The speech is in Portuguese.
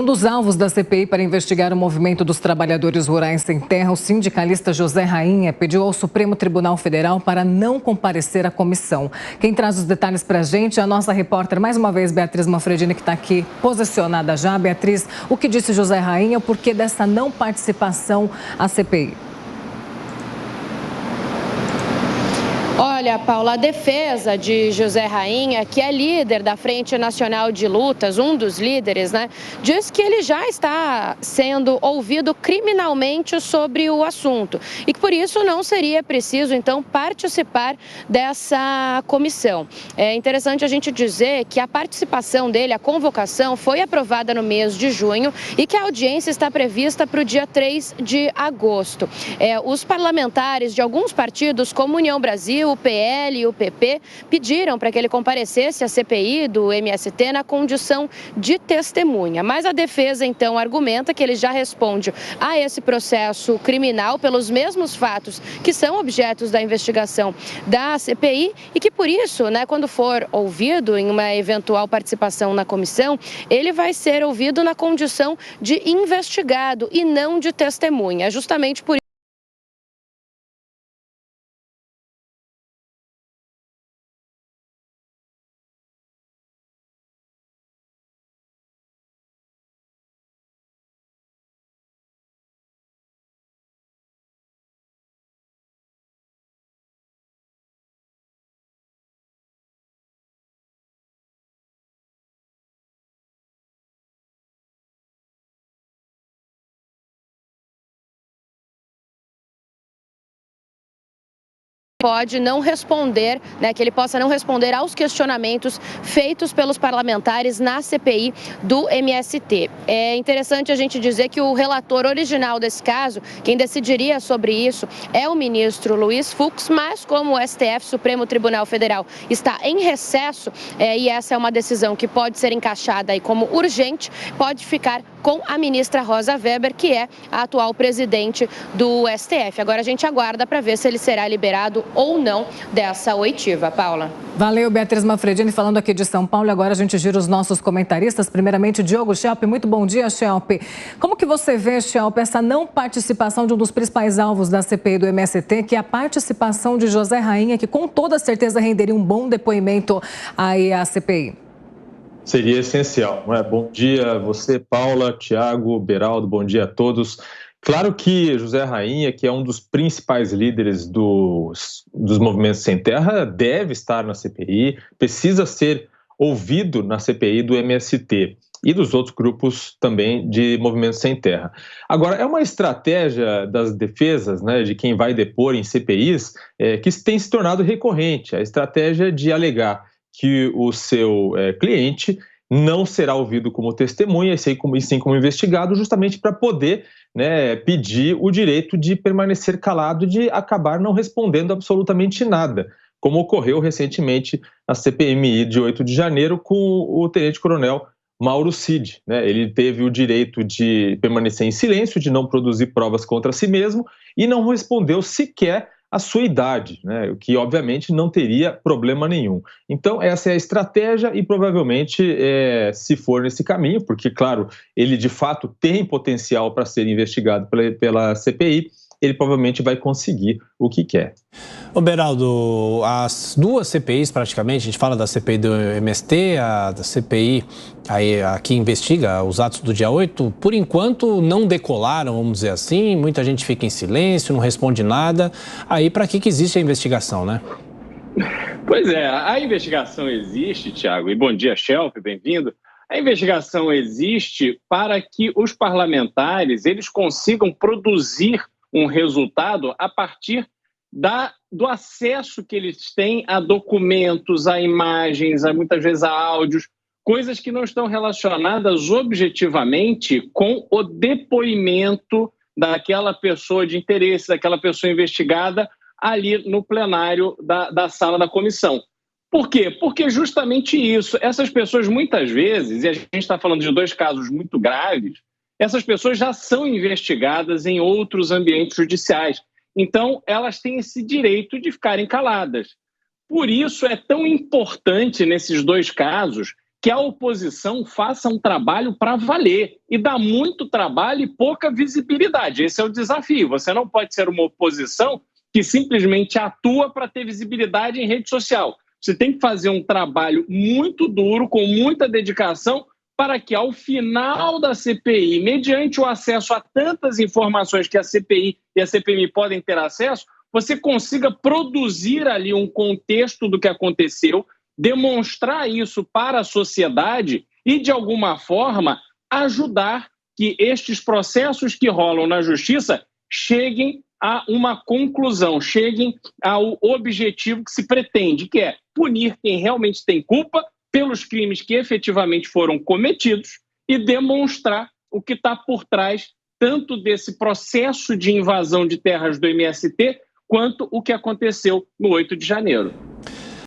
Um dos alvos da CPI para investigar o movimento dos trabalhadores rurais sem terra, o sindicalista José Rainha pediu ao Supremo Tribunal Federal para não comparecer à comissão. Quem traz os detalhes para a gente é a nossa repórter, mais uma vez, Beatriz Manfredini, que está aqui posicionada já. Beatriz, o que disse José Rainha, o porquê dessa não participação à CPI? Olha, Paula, a defesa de José Rainha, que é líder da Frente Nacional de Lutas, um dos líderes, diz que ele já está sendo ouvido criminalmente sobre o assunto e que por isso não seria preciso, então, participar dessa comissão. É interessante a gente dizer que a participação dele, a convocação, foi aprovada no mês de junho e que a audiência está prevista para o dia 3 de agosto. Os parlamentares de alguns partidos, como União Brasil, o PL e o PP, pediram para que ele comparecesse à CPI do MST na condição de testemunha. Mas a defesa, então, argumenta que ele já responde a esse processo criminal pelos mesmos fatos que são objetos da investigação da CPI e que, por isso, quando for ouvido em uma eventual participação na comissão, ele vai ser ouvido na condição de investigado e não de testemunha. Justamente por pode não responder, que ele possa não responder aos questionamentos feitos pelos parlamentares na CPI do MST. É interessante a gente dizer que o relator original desse caso, quem decidiria sobre isso, é o ministro Luiz Fux, mas como o STF, Supremo Tribunal Federal, está em recesso, e essa é uma decisão que pode ser encaixada aí como urgente, pode ficar com a ministra Rosa Weber, que é a atual presidente do STF. Agora a gente aguarda para ver se ele será liberado ou não dessa oitiva. Paula. Valeu, Beatriz Manfredini, falando aqui de São Paulo. Agora a gente gira os nossos comentaristas. Primeiramente, Diogo Schelp. Muito bom dia, Schelp. Como que você vê, Schelp, essa não participação de um dos principais alvos da CPI do MST, que é a participação de José Rainha, que com toda certeza renderia um bom depoimento aí à CPI? Seria essencial, não é? Bom dia a você, Paula, Tiago, Beraldo, bom dia a todos. Claro que José Rainha, que é um dos principais líderes dos movimentos sem terra, deve estar na CPI, precisa ser ouvido na CPI do MST e dos outros grupos também de movimentos sem terra. Agora, é uma estratégia das defesas, de quem vai depor em CPIs, que tem se tornado recorrente, a estratégia de alegar que o seu cliente não será ouvido como testemunha, e sim como investigado, justamente para poder pedir o direito de permanecer calado, de acabar não respondendo absolutamente nada, como ocorreu recentemente na CPMI de 8 de janeiro com o tenente-coronel Mauro Cid. Ele teve o direito de permanecer em silêncio, de não produzir provas contra si mesmo e não respondeu sequer a sua idade, o que obviamente não teria problema nenhum. Então essa é a estratégia e provavelmente, se for nesse caminho, porque claro, ele de fato tem potencial para ser investigado pela CPI, ele provavelmente vai conseguir o que quer. Ô Beraldo, as duas CPIs praticamente, a gente fala da CPI do MST, da CPI a que investiga os atos do dia 8, por enquanto não decolaram, vamos dizer assim, muita gente fica em silêncio, não responde nada. Aí para que existe a investigação, né? Pois é, a investigação existe, Tiago, e bom dia, Schelp, bem-vindo. A investigação existe para que os parlamentares eles consigam produzir um resultado a partir do acesso que eles têm a documentos, a imagens, muitas vezes a áudios, coisas que não estão relacionadas objetivamente com o depoimento daquela pessoa de interesse, daquela pessoa investigada ali no plenário da sala da comissão. Por quê? Porque justamente isso, essas pessoas muitas vezes, e a gente está falando de dois casos muito graves, essas pessoas já são investigadas em outros ambientes judiciais. Então, elas têm esse direito de ficarem caladas. Por isso, é tão importante, nesses dois casos, que a oposição faça um trabalho para valer. E dá muito trabalho e pouca visibilidade. Esse é o desafio. Você não pode ser uma oposição que simplesmente atua para ter visibilidade em rede social. Você tem que fazer um trabalho muito duro, com muita dedicação, para que ao final da CPI, mediante o acesso a tantas informações que a CPI e a CPMI podem ter acesso, você consiga produzir ali um contexto do que aconteceu, demonstrar isso para a sociedade e, de alguma forma, ajudar que estes processos que rolam na justiça cheguem a uma conclusão, cheguem ao objetivo que se pretende, que é punir quem realmente tem culpa pelos crimes que efetivamente foram cometidos e demonstrar o que está por trás tanto desse processo de invasão de terras do MST quanto o que aconteceu no 8 de janeiro.